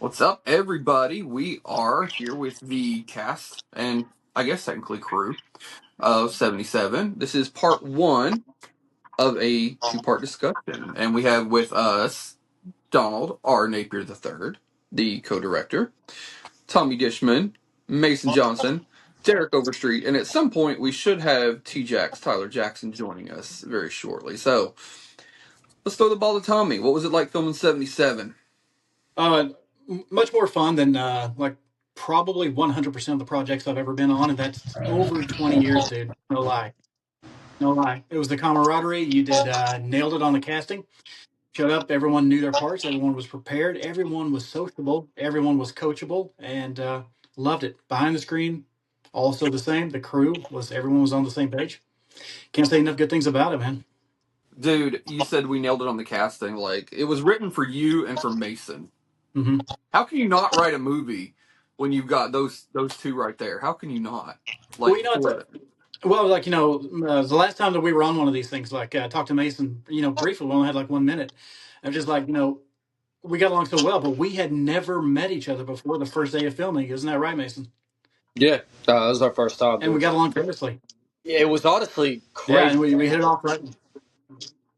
What's up, everybody? We are here with the cast and I guess technically crew of 77. This is part one of a two-part discussion, and we have with us Donald R. Napier III, the co-director, Tommy Dishman, Mason Johnson, Derek Overstreet, and at some point we should have T-Jax Tyler Jackson joining us very shortly. So let's throw the ball to Tommy. What was it like filming 77? Uh, Much more fun than like probably 100% of the projects I've ever been on, and that's over 20 years, dude. No lie, no lie. It was the camaraderie. You did nailed it on the casting. Showed up. Everyone knew their parts. Everyone was prepared. Everyone was sociable. Everyone was coachable, and loved it. Behind the screen, also the same. The crew was everyone was on the same page. Can't say enough good things about it, man. Dude, you said we nailed it on the casting. Like, it was written for you and for Mason. hmm How can you not write a movie when you've got those two right there? How can you not? Well, Like, it's for it. well, like the last time that we were on one of these things, like talked to Mason, briefly. We only had like 1 minute. I'm just like, we got along so well, but we had never met each other before the first day of filming. Isn't that right, Mason? Yeah, that was our first time And we doing got something. along famously. It was honestly Yeah, and crazy. we hit it off right.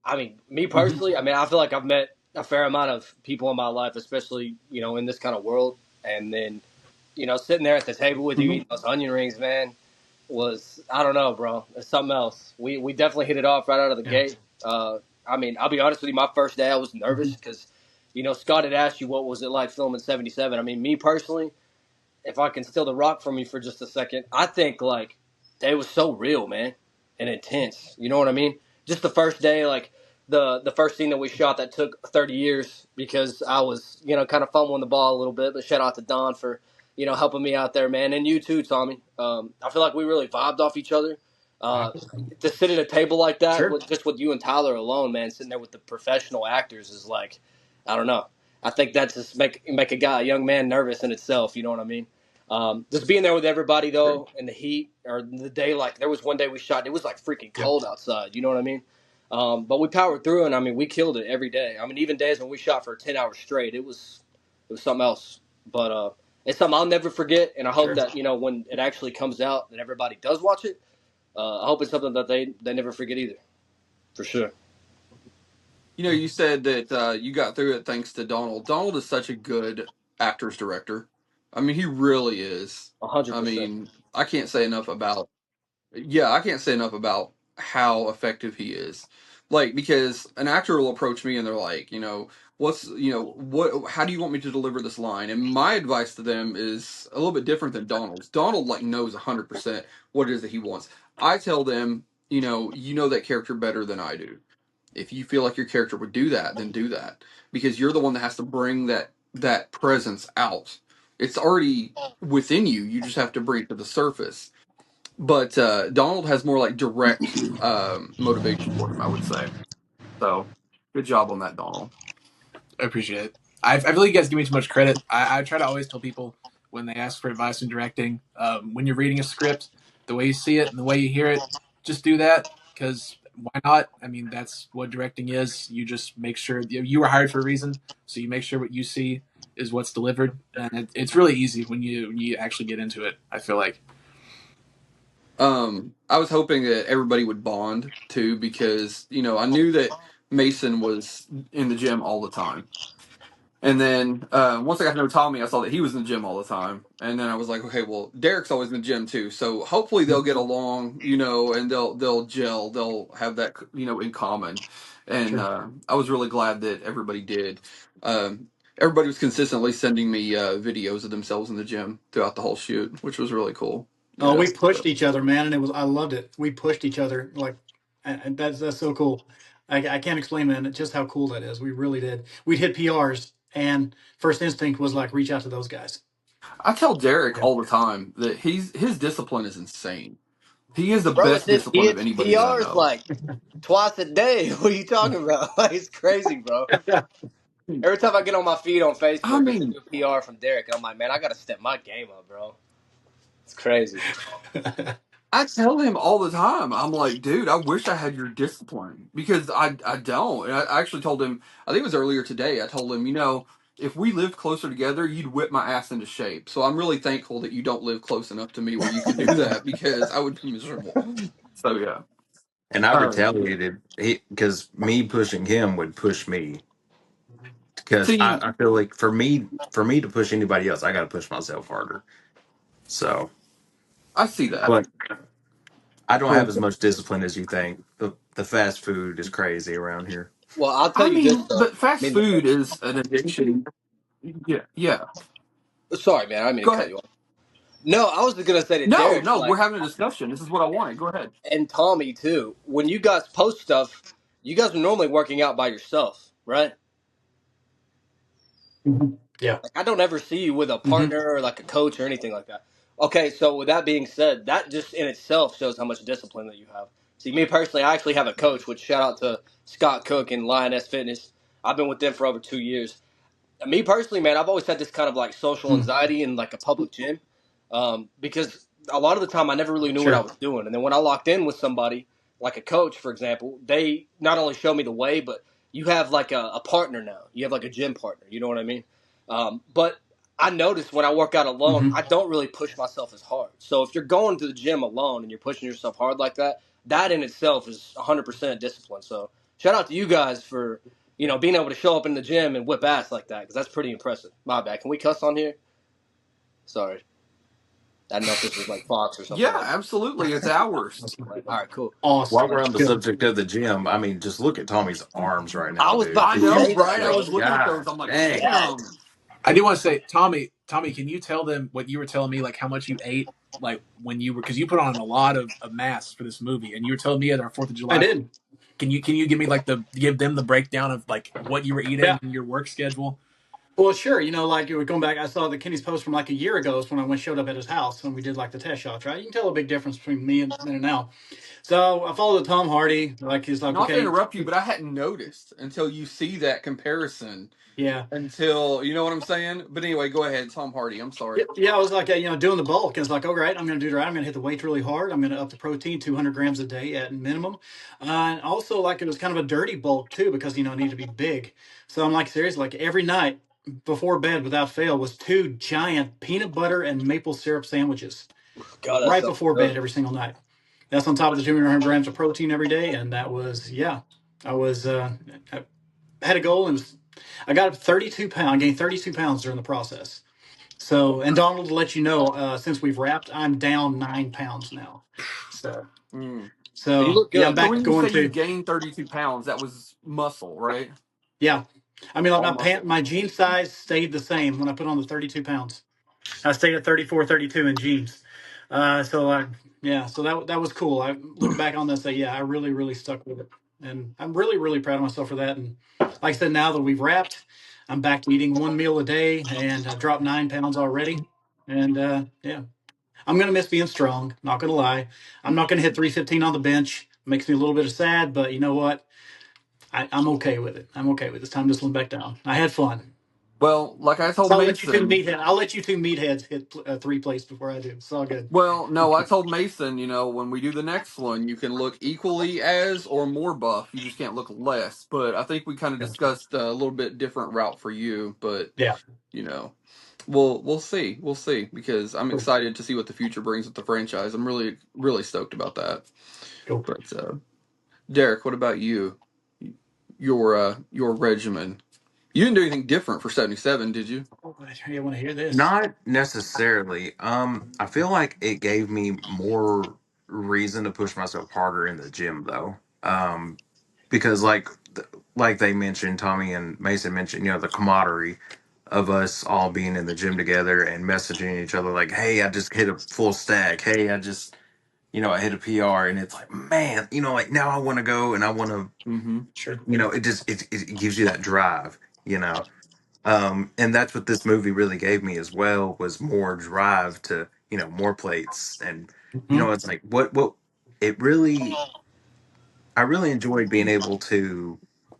I mean, me hmm personally, I feel like I've met a fair amount of people in my life, especially, in this kind of world. And then, sitting there at the table with you hmm eating those onion rings, man, was, I don't know, bro. It's something else. We definitely hit it off right out of the Yeah. gate. I'll be honest with you, my first day I was nervous hmm because, Scott had asked you what was it like filming 77. I mean, me personally, if I can steal the rock from you for just a second, I think like it was so real, man, and intense. You know what I mean? Just the first day, like the first scene that we shot that took 30 years because I was kind of fumbling the ball a little bit. But shout out to Don for helping me out there, man, and you too, Tommy. I feel like we really vibed off each other. Wow. To sit at a table like that Sure. with just with you and Tyler alone, man, sitting there with the professional actors is like, I don't know. I think that just make a young man, nervous in itself. You know what I mean? Just being there with everybody though, in the heat or the day, like there was one day we shot, and it was like freaking Yep. cold outside. You know what I mean? But we powered through, and I mean we killed it every day. I mean even days when we shot for 10 hours straight, it was something else. But it's something I'll never forget, and I hope Sure. that when it actually comes out and everybody does watch it, I hope it's something that they never forget either, for sure. You said that you got through it thanks to Donald. Donald is such a good actor's director. I mean, he really is. A hundred I percent. mean, I can't say enough about Yeah, I can't say enough about how effective he is. Like, because an actor will approach me and they're like, how do you want me to deliver this line? And my advice to them is a little bit different than Donald's. Donald, like, knows 100% what it is that he wants. I tell them, you know that character better than I do. If you feel like your character would do that, then do that. Because you're the one that has to bring that presence out. It's already within you. You just have to bring it to the surface, but Donald has more like direct motivation for him, I would say. So, good job on that, Donald. I appreciate it. I feel like you guys give me too much credit. I try to always tell people when they ask for advice in directing, when you're reading a script, the way you see it and the way you hear it, just do that because why not? I mean, that's what directing is. You just make sure you were hired for a reason, so you make sure what you see is what's delivered, and it's really easy when you actually get into it. I feel like. I was hoping that everybody would bond too, because I knew that Mason was in the gym all the time. And then once I got to know Tommy, I saw that he was in the gym all the time. And then I was like, okay, well, Derek's always in the gym too. So hopefully they'll get along, and they'll gel. They'll have that, in common. And Sure. I was really glad that everybody did. Everybody was consistently sending me videos of themselves in the gym throughout the whole shoot, which was really cool. Oh, we So pushed each other, man, and I loved it. We pushed each other, like, and that's so cool. I can't explain, man, just how cool that is. We really did. We'd hit PRs, and first instinct was like, reach out to those guys. I tell Derek Yeah. all the time that his discipline is insane. He has the Bro, best he discipline of hits anybody that I PRs know. like twice a day. What are you talking about? Like, it's crazy, bro. Every time I get on my feed on I Facebook, there's a mean, new PR from Derek, and I'm like, man, I gotta step my game up, bro. It's crazy. I tell him all the time. I'm like, dude, I wish I had your discipline because I don't. And I actually told him. I think it was earlier today. I told him, if we lived closer together, you'd whip my ass into shape. So I'm really thankful that you don't live close enough to me where you could do that because I would be miserable. So yeah. And I Uh, retaliated because me pushing him would push me. Because see, I feel like for me to push anybody else, I got to push myself harder. So, I see that. but I don't have But as much discipline as you think. The fast food is crazy around here. Well, I'll tell I you this mean, though. but I fast mean, food is an addiction. Yeah, yeah. sorry, man. I didn't mean Go to cut ahead. you off. No, I was gonna say to No, Derek, no, we're like, having a discussion. This is what I wanted. Go ahead. and Tommy too. When you guys post stuff, you guys are normally working out by yourself, right? Mhm. Yeah. Like, I don't ever see you with a Hmm. partner or like a coach or anything like that. Okay, so with that being said, that just in itself shows how much discipline that you have. See, me personally, I actually have a coach. Which shout out to Scott Cook and Lioness Fitness. I've been with them for over 2 years. Me personally, man, I've always had this kind of like social anxiety in like a public gym, because a lot of the time I never really knew what I Sure. was doing, and then when I locked in with somebody like a coach, for example, they not only show me the way, but you have like a partner now. You have like a gym partner. You know what I mean? But I notice when I work out alone, Hmm. I don't really push myself as hard. So if you're going to the gym alone and you're pushing yourself hard like that, that in itself is 100% discipline. So shout out to you guys for being able to show up in the gym and whip ass like that, because that's pretty impressive. My bad. Can we cuss on here? Sorry. I didn't know if this was like Fox or something Yeah, like absolutely. It's ours. that. All right, cool. While Awesome. we're on the Good. subject of the gym, I mean, just look at Tommy's arms right I now, was dude. about I to know, say Jesus, that, right? I like, was bro. looking at those. God I'm like, dang. damn. I do want to say, Tommy, can you tell them what you were telling me, like how much you ate, like when you were, because you put on a lot of mass for this movie, and you were telling me at our Fourth of I July. did. Can you give me like give them the breakdown of like what you were eating Yeah. and your work schedule? Well, sure. Like you were going back. I saw the Kenny's post from like a year ago is when I showed up at his house when we did like the test shots, right? You can tell a big difference between me and then and now. So I followed Tom Hardy. Like he's like, Not to okay, interrupt you, but I hadn't noticed until you see that comparison. yeah. Until you know what I'm saying. But anyway, go ahead, Tom Hardy. I'm sorry. Yeah, yeah, I was like, doing the bulk. It's like, all right, I'm going to do the right. I'm going to hit the weights really hard. I'm going to up the protein 200 grams a day at minimum. And also, like, it was kind of a dirty bulk too because I need to be big. So I'm like, seriously, like every night before bed, without fail, was two giant peanut butter and maple syrup sandwiches God, that right sounds before good. bed every single night. That's on top of the 200 grams of protein every day, and that was I was I had a goal and I got up 32 pounds. I gained 32 pounds during the process. So, and Donald, to let you know, since we've wrapped, I'm down 9 pounds now. So, Mm. You so look yeah, I'm good, So man. back when you going say you to gained 32 pounds, that was muscle, right? yeah. I mean, like All muscle. my jean size stayed the same when I put on the 32 pounds. I stayed at 34, 32 in jeans. So yeah, so that was cool. I look back on this, say, yeah, I really, really stuck with it, and I'm really, really proud of myself for that. And like I said, now that we've wrapped, I'm back to eating one meal a day, and I dropped 9 pounds already. And yeah, I'm gonna miss being strong. Not gonna lie. I'm not gonna hit 315 on the bench. Makes me a little bit sad, but you know what? I'm okay with it. I'm okay with it. It's time to slim back down. I had fun. Well, like I So told Mason, I'll let you two meatheads hit three plates before I do. It's all good. well, no, I told Mason, when we do the next one, you can look equally as or more buff. You just can't look less. But I think we kind of discussed a little bit different route for you. But Yeah. you know, we'll see, we'll see because I'm Cool. excited to see what the future brings with the franchise. I'm really really stoked about that. Cool. But Derek, what about you? Your regimen. You didn't do anything different for 77, did you? Oh, I want to hear this. not necessarily. I feel like it gave me more reason to push myself harder in the gym, though. Because like they mentioned, Tommy and Mason mentioned, the camaraderie of us all being in the gym together and messaging each other like, "Hey, I just hit a full stack. Hey, I just, I hit a PR," and it's like, man, like now I want to go and I want to, Mm-hmm. Sure. it gives you that drive, you know. And that's what this movie really gave me as well was more drive to, more plates. And, Hmm. it's like what it really, I really enjoyed being able to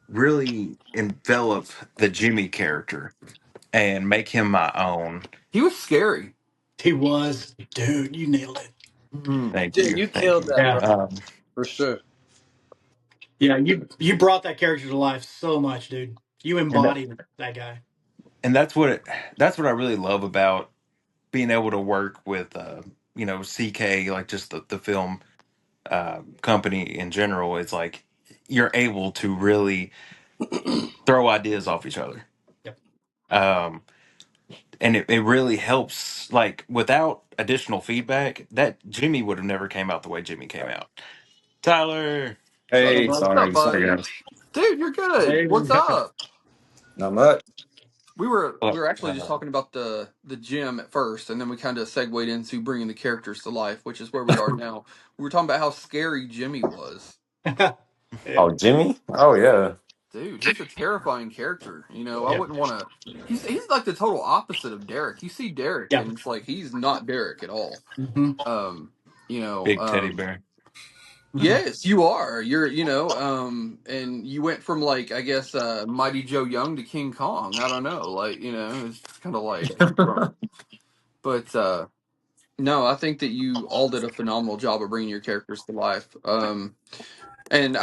really envelop the Jimmy character and make him my own. He was scary. He was, dude. You nailed it. Mm. Thank Dude, you. you Thank killed you. that, bro. Yeah. For sure. Yeah. You brought that character to life so much, dude. You And embodied that guy. and that's what I really love about being able to work with CK, like just the film company in general. It's like you're able to really throw ideas off each other. Yep. Um, and it really helps. Like without additional feedback, that Jimmy would have never came out the way Jimmy came out. Tyler, What up, Hey, bud? What's up, sorry buddy? guys. Dude, you're good. Hey. What's up? Not much. We well, were actually just talking about the gym at first, and then we kind of segued into bringing the characters to life, which is where we are now. We were talking about how scary Jimmy was. Yeah. Oh, Jimmy? Oh yeah. Dude, he's a terrifying character. I Yeah. wouldn't want to. He's like the total opposite of Derek. You see Derek, Yeah. and it's like he's not Derek at all. Hmm. Um, you know, big teddy um, bear. yes, you are. And you went from like I guess Mighty Joe Young to King Kong. I don't know, like it's kind of like from. But no, I think that you all did a phenomenal job of bringing your characters to life. And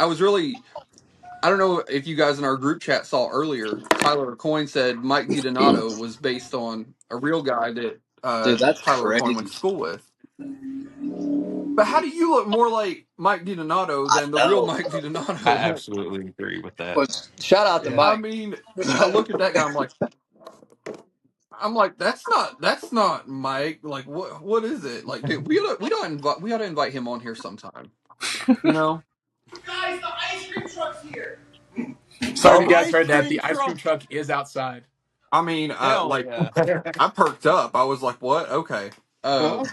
I don't know if you guys in our group chat saw earlier, Tyler Coyne said Mike DiDonato was based on a real guy that Dude, that's Tyler Coyne went crazy. to school with. But how do you look more like Mike DiDonato I than the real know. Mike I DiDonato? absolutely agree with that. But shout out to Yeah. I Mike. mean, I look at that guy, I'm like, that's not Mike. Like, what is it? Like, dude, we ought to invite him on here sometime. You know, Guys, the ice cream truck's here. Sorry if the you Oh, guys ice heard that. cream The ice cream truck. truck is outside. I mean, Hell like yeah. I perked up. I was like, what? Okay. Huh?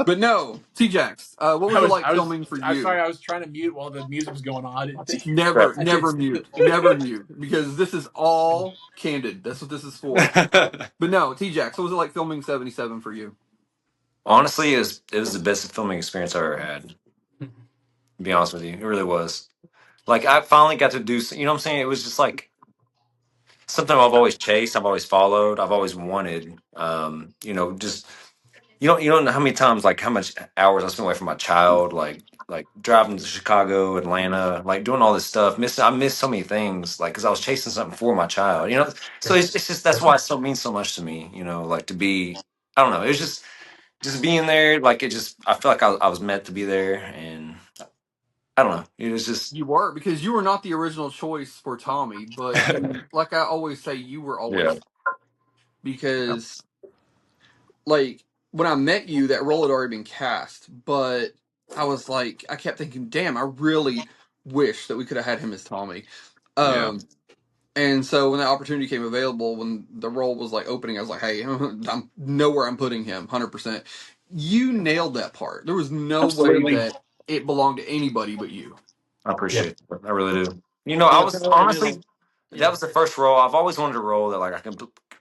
But no, T-Jax, what was I it was like I was filming for I'm sorry, you? I was trying to mute while the music was going on. I didn't think Never, crap. I didn't never see mute, it. never mute, because this is all candid. That's what this is for. But no, T-Jax, what was it like filming 77 for you? Honestly, it was the best filming experience I ever had. To be honest with you, it really was. Like I finally got to do. You know what I'm saying? It was just like something I've always chased. I've always followed. I've always wanted. Just you don't know how many times, like how much hours I spent away from my child, like driving to Chicago, Atlanta, like doing all this stuff. I missed so many things, like because I was chasing something for my child. So Sure. it's just that's why it so means so much to me. Like to be. I don't know. It was just being there. Like it just. I feel like I was meant to be there, and I don't know. It was just. You were, because you were not the original choice for Tommy, but like I always say, you were Yeah. always, because like when I met you, that role had already been cast, but I was like, I kept thinking, damn, I really wish that we could have had him as Tommy. Yeah. Um, and so when that opportunity came available, when the role was like opening, I was like, hey, I'm know where I'm putting him, 100%. You nailed that part. There was no way Absolutely. that it belonged to anybody but you. I Yeah. appreciate it. I really do. I Yeah. was Tyler, I honestly know. that Yeah. was the first role. I've always wanted a role that like I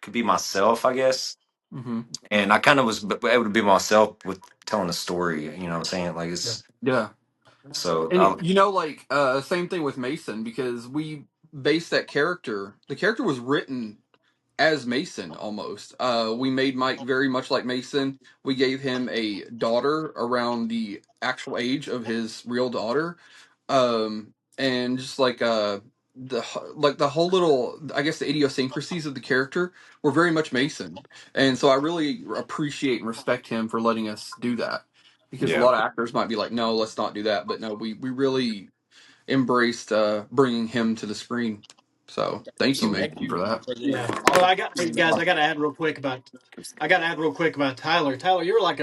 could be myself, I guess. Hmm. And I kind of was able to be myself with telling a story. You know what I'm saying? Like Yeah. it's Yeah. so. And like same thing with Mason, because we based that character. The character was written as Mason almost. We made Mike very much like Mason. We gave him a daughter around the actual age of his real daughter, and just like the whole little, I guess, the idiosyncrasies of the character were very much Mason, and so I really appreciate and respect him for letting us do that. Because a Yeah. lot of actors might be like, no, let's not do that, but no, we really embraced bringing him to the screen. So thank you, So Heck, Mason, for that. yeah. Well, hey guys, I got to add real quick about, Tyler. Tyler, you're like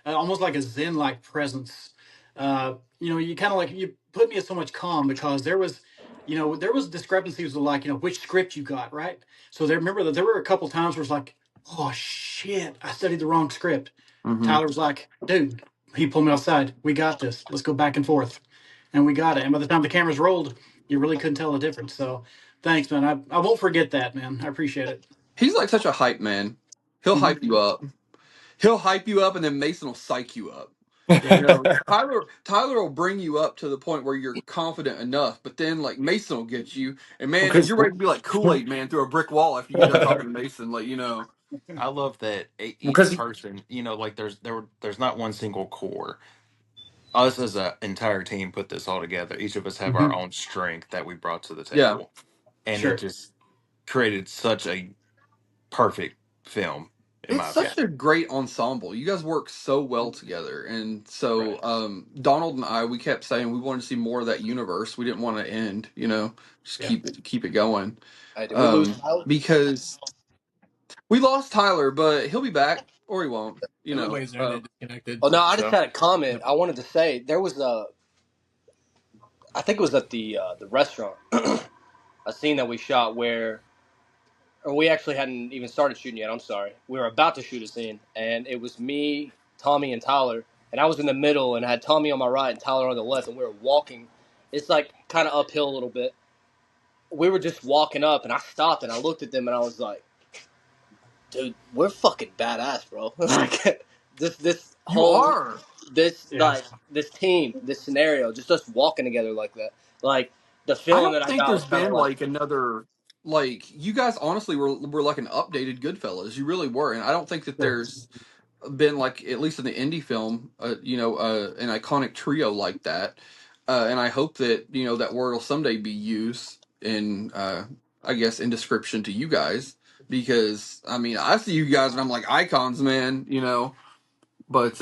almost like a Zen-like presence. You kind of like you put me at so much calm because there was discrepancies with like which script you got right. So remember that there were a couple times where it's like, oh shit, I studied the wrong script. Hmm. Tyler was like, dude, he pulled me outside. We got this. Let's go back and forth, and we got it. And by the time the cameras rolled, you really couldn't tell the difference. So thanks, man. I won't forget that, man. I appreciate it. He's like such a hype man. He'll Hmm. hype you up. He'll hype you up, and then Mason will psych you up. Yeah. Tyler will bring you up to the point where you're confident enough, but then like Mason will get you, and man, because you're ready to be like Kool Aid Man through a brick wall after you get done talking to Mason. I love that each because person, like there's not one single core. Us as an entire team put this all together. Each of us have Hmm. our own strength that we brought to the Yeah, table, and it Sure. just created such a perfect film in It's my such opinion. a great ensemble. You guys work so well together, and so Right. Donald and I, we kept saying we wanted to see more of that universe. We didn't want to end, just Yeah. keep it going, Hey, did we lose Tyler? because we lost Tyler, but he'll be back or he won't. Everybody's internet disconnected. Oh no, I just So had a comment. I wanted to say there was I think it was at the restaurant, a scene that we shot where, or we actually hadn't even started shooting yet. I'm sorry, we were about to shoot a scene, and it was me, Tommy, and Tyler, and I was in the middle, and I had Tommy on my right and Tyler on the left, and we were walking. It's like kind of uphill a little bit. We were just walking up, and I stopped and I looked at them, and I was like, "Dude, we're fucking badass, bro!" Like this You whole are. Yeah. this team, this scenario, just us walking together like that. Like the I feeling that don't I think got was there's kind of been like like another, like, you guys honestly were like an updated Goodfellas. You really were, and I don't think that Sure. there's been, like, at least in the indie film, an iconic trio like that. And I hope that that word will someday be used in, I guess, in description to you guys, because I mean I see you guys and I'm like icons, man. But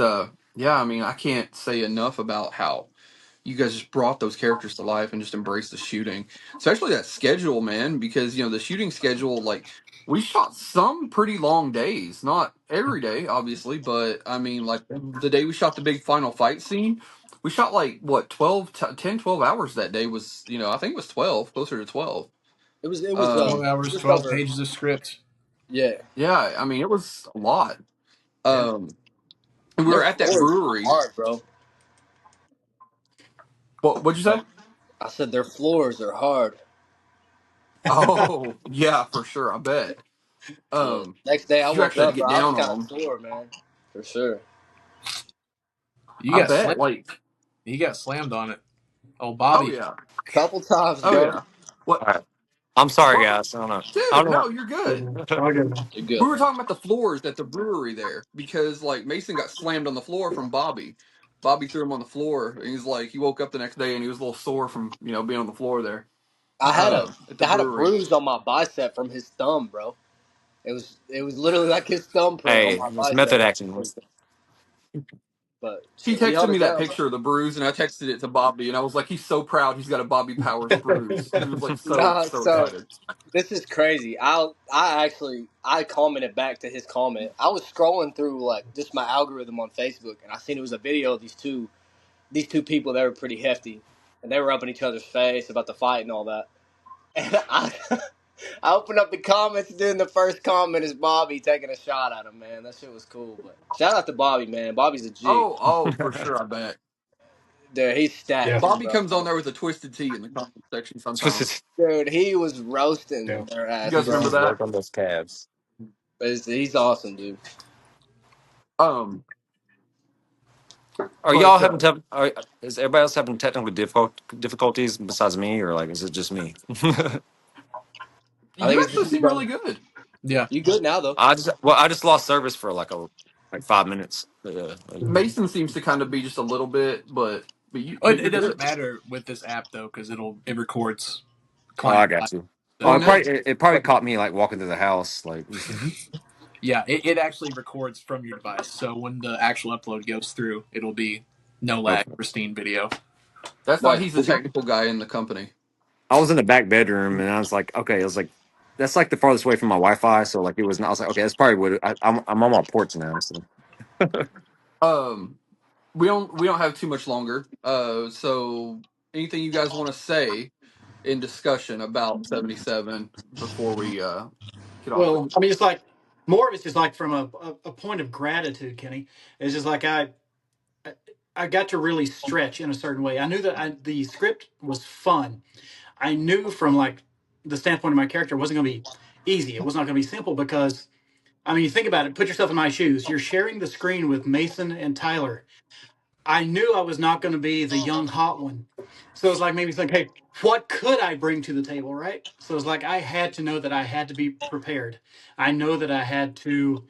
yeah, I mean I can't say enough about how you guys just brought those characters to life and just embraced the shooting, especially that schedule, man. Because the shooting schedule, like, we shot some pretty long days, not every day, obviously, but I mean, like, the day we shot the big final fight scene, we shot like what 10, 12 hours that day. Was I think it was 12, closer to 12. it was 12 hours, just 12 over. pages of script. Yeah, Yeah, I mean it was a lot. Yeah. And we and their were at that floors brewery. are hard, bro. What'd you say? I said their floors are hard. Oh yeah, for sure. I bet. Yeah. Next day I You woke actually had up, to bro. get I was down kind on of them. sore, man, for sure. You I got bet. slammed. Like, You got slammed on it. Oh, oh Bobby. yeah. Couple times, Oh bro. yeah. What? All right. I'm sorry, Well, guys. I don't know. I dude, don't no, know. you're Good, good. man. All good, man. You're We good, were man. talking about the floors at the brewery there because, like, Mason got slammed on the floor from Bobby. Bobby threw him on the floor, and he's like, he woke up the next day and he was a little sore from being on the floor there, I had at the I had a brewery. bruise on my bicep from his thumb, bro. It was literally like his thumbprint on Hey, my it's bicep. method acting. But He shit, we texted held me it that down, bro. picture of the bruise, and I texted it to Bobby, and I was like, he's so proud he's got a Bobby Powers bruise. He was like so Nah, so so excited. this is crazy. I commented back to his comment. I was scrolling through like just my algorithm on Facebook, and I seen it was a video of these two people that were pretty hefty, and they were up in each other's face about the fight and all that. And I opened up the comments, and then the first comment is Bobby taking a shot at him. Man, that shit was cool. But shout out to Bobby, man. Bobby's a G. Oh, for sure, I bet. Dude, he's Yeah. stacked too, Bobby bro. comes on there with a twisted tea in the comment section sometimes. Dude, he was roasting Yeah. their You ass, guys He bro. remember needs to that? work on those calves. But he's awesome, dude. Um, Are y'all but having is everybody else having technical difficulties besides me, or like is it just me? I think you it's just actually you, seem brother. really good. Yeah. You good now, though? I just lost service for like 5 minutes. Mason seems to kind of be just a little bit, but you Oh, but it you're doesn't good. matter with this app though, because it records Oh, I client side. got you. Oh, Oh, So nice. it probably caught me like walking through the house, like yeah, it actually records from your device. So when the actual upload goes through, it'll be no lag, okay. pristine video. That's why Nice. he's the technical guy in the company. I was in the back bedroom and I was like, okay, I was like, that's like the farthest away from my Wi-Fi, so like it was not. I was like, okay, that's probably what I'm on my porch now. So Um, we don't have too much longer. So anything you guys want to say in discussion about 77 before we get off the Well, I mean, it's like more of it's just like from a point of gratitude, Kenny. It's just like I I got to really stretch in a certain way. I knew that the script was fun. I knew from like the standpoint of my character, it wasn't going to be easy. It was not going to be simple because I mean, you think about it. Put yourself in my shoes. You're sharing the screen with Mason and Tyler. I knew I was not going to be the young hot one. So it's like maybe think, hey, what could I bring to the table, right? So it's like I had to know that I had to be prepared. I know that I had to,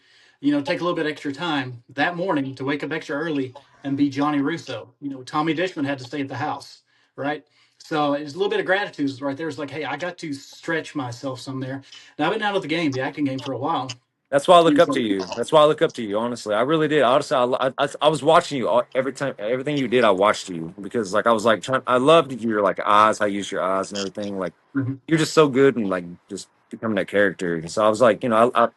take a little bit extra time that morning to wake up extra early and be Johnny Russo. Tommy Dishman had to stay at the house, right? So it's a little bit of gratitude right there. It's like, hey, I got to stretch myself some there. Now I've been out of the game, the acting game, for a while. That's why I look And up to so, you. That's why I look up to you. Honestly, I really did. Honestly, I was watching you every time, everything you did. I watched you because, like, I was like trying. I loved your like eyes, how you use your eyes and everything. Like, mhm. you're just so good and like just becoming that character. And so I was like, I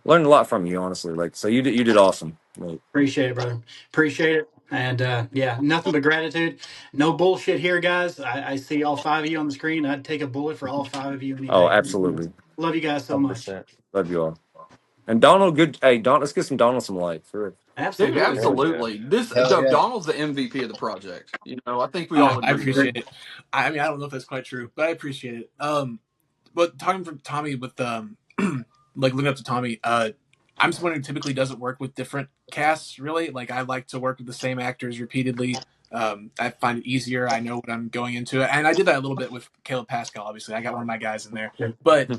learned a lot from you. Honestly, like, so you did awesome. Like, Appreciate it, brother. Appreciate it. And yeah, nothing but gratitude. No bullshit here, guys. I see all five of you on the screen. I'd take a bullet for all five of you any oh, day. absolutely, Love you guys so much. 100%. love you all. And Donald, good. Hey, Don, let's get some Donald some light for it. Dude, Absolutely. Hell yeah. absolutely. This Hell yeah. Donald's the MVP of the project. I think we all I agree there. appreciate it. I mean, I don't know if that's quite true, but I appreciate it. But talking from Tommy with like looking up to Tommy, I'm someone who typically doesn't work with different casts. Really, like I like to work with the same actors repeatedly. I find it easier. I know what I'm going into, and I did that a little bit with Caleb Pascal. Obviously, I got one of my guys in there, but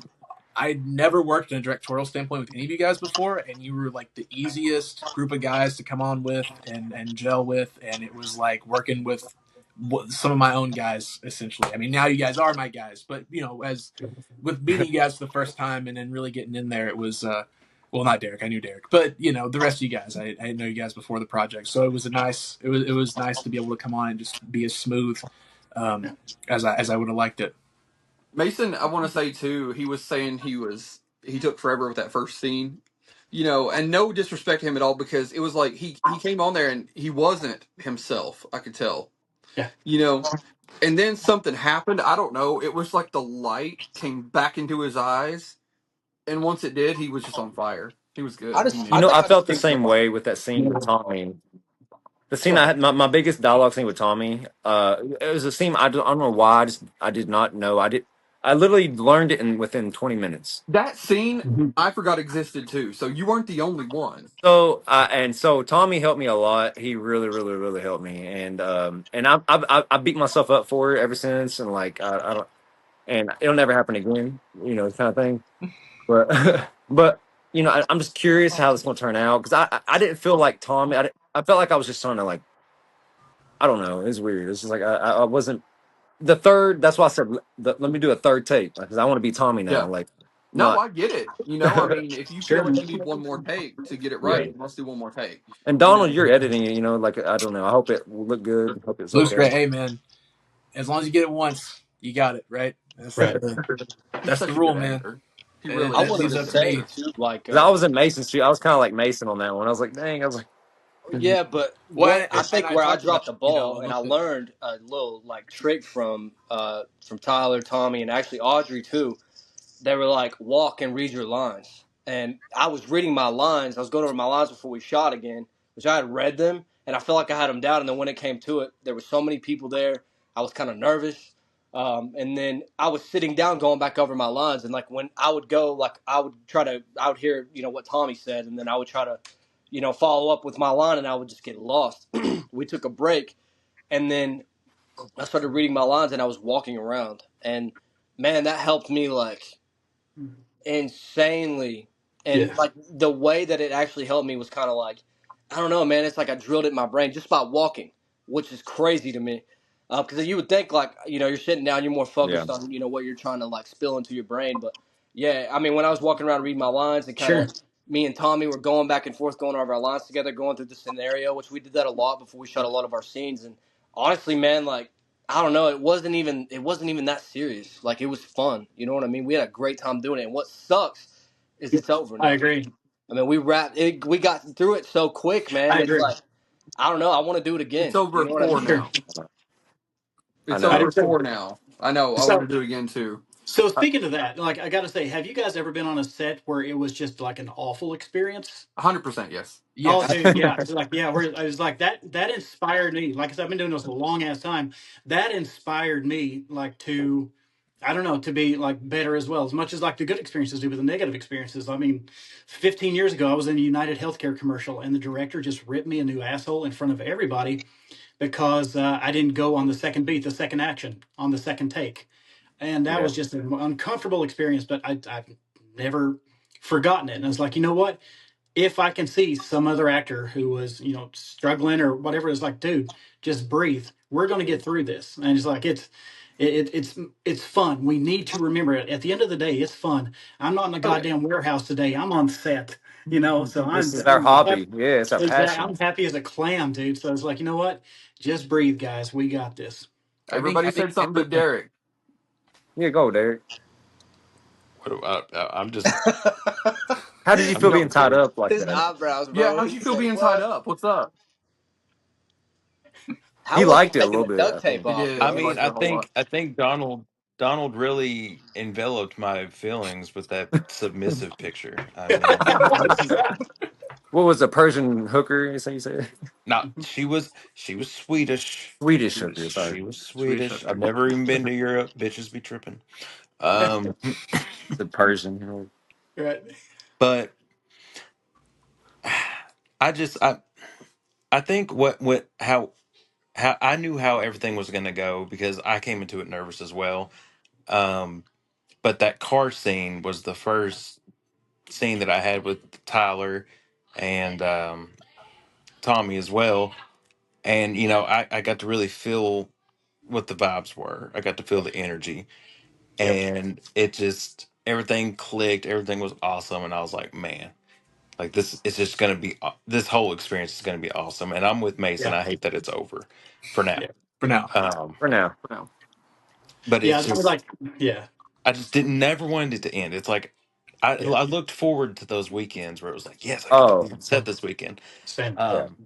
I'd never worked in a directorial standpoint with any of you guys before, and you were like the easiest group of guys to come on with and gel with, and it was like working with some of my own guys essentially. I mean, now you guys are my guys, but as with meeting you guys for the first time and then really getting in there, it was well, not Derek. I knew Derek, but the rest of you guys, I didn't know you guys before the project, so it was nice to be able to come on and just be as smooth as I would have liked it. Mason, I want to say too, he was saying he took forever with that first scene. And no disrespect to him at all because it was like he came on there and he wasn't himself. I could tell. Yeah. And then something happened. I don't know. It was like the light came back into his eyes, and once it did, he was just on fire. He was good. He I knew. think I I just felt the speak for same my. way with that scene with Tommy. The scene Go I ahead. had, my biggest dialogue scene with Tommy, it was a scene I don't know why. I did not know. I literally learned it within 20 minutes. That scene Mhm. I forgot existed too. So you weren't the only one. So Tommy helped me a lot. He really, really, really helped me, and I beat myself up for it ever since, and like I don't, and it'll never happen again, kind of thing. But but I'm just curious how this gonna turn out because I didn't feel like Tommy. I felt like I was just trying to like I don't know. It's weird. It's just like I wasn't the third. That's why I said let me do a third take because I want to be Tommy now. Yeah. Like No, not I get it. I mean, if you feel Sure. like you need one more take to get it yeah. right, let's do one more take. And You Donald, know. you're editing it. Like I don't know. I hope it will look good. I hope it's Looks okay. great. Hey man, as long as you get it once, you got it, right? That's Right. He's that's the such a rule, good man. actor. He It, really I it wanted is. leaves to up to say me. too, like, 'Cause I was in Mason Street. I was kind of like Mason on that one. I was like, dang. I was like, yeah, but Well, what I and think I where I talked about dropped the a ball and I little bit. learned a little like trick from Tyler, Tommy, and actually Audrey too. They were like, walk and read your lines. And I was reading my lines. I was going over my lines before we shot again, which I had read them, and I felt like I had them down. And then when it came to it, there were so many people there. I was kind of nervous. And then I was sitting down going back over my lines. And, like, when I would go, like, I would hear, what Tommy said, and then I would try to, follow up with my line, and I would just get lost. We took a break, and then I started reading my lines, and I was walking around. And, man, that helped me, like, insanely. And Yeah. like the way that it actually helped me was kind of like, I don't know, man. It's like I drilled it in my brain just by walking, which is crazy to me. Because you would think like you're sitting down, you're more yeah. focused on what you're trying to like spill into your brain. But yeah, I mean, when I was walking around reading my lines and kind Sure. of me and Tommy were going back and forth, going over our lines together, going through the scenario, which we did that a lot before we shot a lot of our scenes. And honestly, man, like I don't know, it wasn't even that serious. Like it was fun. You know what I mean? We had a great time doing it. And what sucks is it's over I now. agree. I mean, we got through it so quick, man. I It's agree. like I don't know. I want to do it It's again. over You at know what I four mean? Sure. now. I It's I over do know. at too. four now. I know. I want to So, do it again too. so Uh, speaking of that, like I got to say, have you guys ever been on a set where it was just like an awful experience? 100% yes. Oh, Yes. dude, yeah. It's like, yeah, where I was like that inspired me. Like I said, I've been doing this a long ass time. That inspired me, like to, I don't know, to be like better as much as like the good experiences do with the negative experiences. I mean, 15 years ago, I was in a United Healthcare commercial, and the director just ripped me a new asshole in front of everybody because I didn't go on the second beat, the second action, on the second take, and that Yeah. was just an uncomfortable experience. But I've never forgotten it, and I was like, you know what? If I can see some other actor who was, struggling or whatever, it's like, dude, just breathe. We're going to get through this. And it's like, it's, It's fun. We need to remember it. At the end of the day, it's fun. I'm not in a Oh yeah. goddamn warehouse today. I'm on set, so This is our hobby. Yeah, it's our exactly. passion. I'm happy as a clam, dude. So it's like, you know what? Just breathe, guys. We got this. Everybody I think said something but everyone. Derek. Yeah, go, Derek. I'm just How did you I'm feel going being with tied Derek. up like His that? eyebrows, Yeah, bro. how'd He you feel said, being tied "What? up? What's up? How He was it liked it a taking little the bit, I duct tape think. He off, did. I He bro?" mean, liked it a whole lot. I think Donald really enveloped my feelings with that submissive picture. I mean, this is What was a Persian hooker? You say you said not she was Swedish. Swedish hooker. Sorry, She was Swedish Swedish. I've hooker. never even been to Europe. Bitches be tripping. Um, the Persian. You know. Right. but I just I think what how I knew how everything was going to go because I came into it nervous as well. Um, but that car scene was the first scene that I had with Tyler and Tommy as well. And, you know, I got to really feel what the vibes were. I got to feel the energy. Yep. And it just, everything clicked. Everything was awesome. And I was like, man, like this, it's just going to be, this whole experience is going to be awesome. And I'm with Mason. Yeah. I hate that it's over for now. Yeah. For now. Um, For now. No. but Yeah. it's I was just, like, yeah. I just didn't, never wanted it to end. It's like, Yeah. I looked forward to those weekends where it was like, yes, I get to Oh, be on set this weekend. Same. yeah. Um,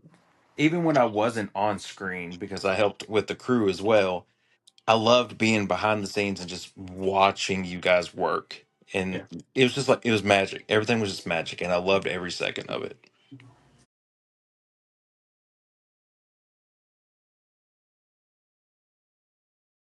Even when I wasn't on screen because I helped with the crew as well, I loved being behind the scenes and just watching you guys work. And Yeah. it was just like it was magic. Everything was just magic, and I loved every second of it.